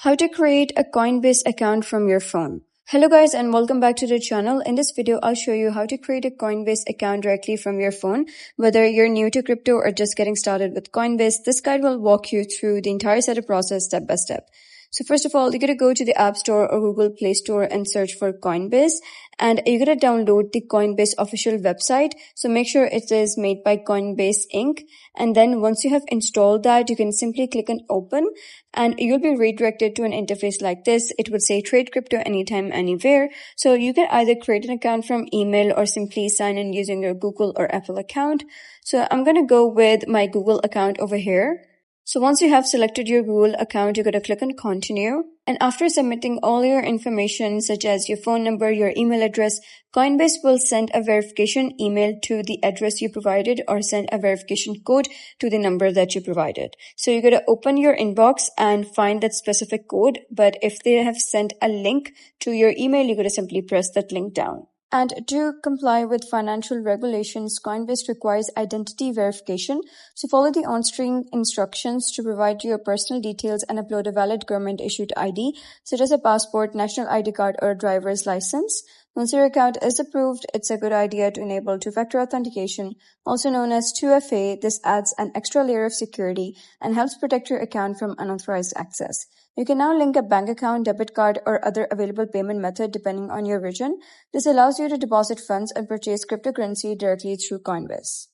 How to create a Coinbase account from your phone. Hello guys and welcome back to the channel. In this video, I'll show you how to create a Coinbase account directly from your phone. Whether you're new to crypto or just getting started with Coinbase, this guide will walk you through the entire setup process step by step. So first of all, you're going to go to the App Store or Google Play Store and search for Coinbase. And you're going to download the Coinbase official website. So make sure it is made by Coinbase Inc. And then once you have installed that, you can simply click on Open. And you'll be redirected to an interface like this. It would say trade crypto anytime, anywhere. So you can either create an account from email or simply sign in using your Google or Apple account. So I'm going to go with my Google account over here. So once you have selected your Google account, you're going to click on continue. And after submitting all your information such as your phone number, your email address, Coinbase will send a verification email to the address you provided or send a verification code to the number that you provided. So you're going to open your inbox and find that specific code. But if they have sent a link to your email, you're going to simply press that link down. And to comply with financial regulations, Coinbase requires identity verification. So follow the on-screen instructions to provide your personal details and upload a valid government-issued ID, such as a passport, national ID card, or a driver's license. Once your account is approved, it's a good idea to enable two-factor authentication, also known as 2FA. This adds an extra layer of security and helps protect your account from unauthorized access. You can now link a bank account, debit card, or other available payment method depending on your region. This allows you to deposit funds and purchase cryptocurrency directly through Coinbase.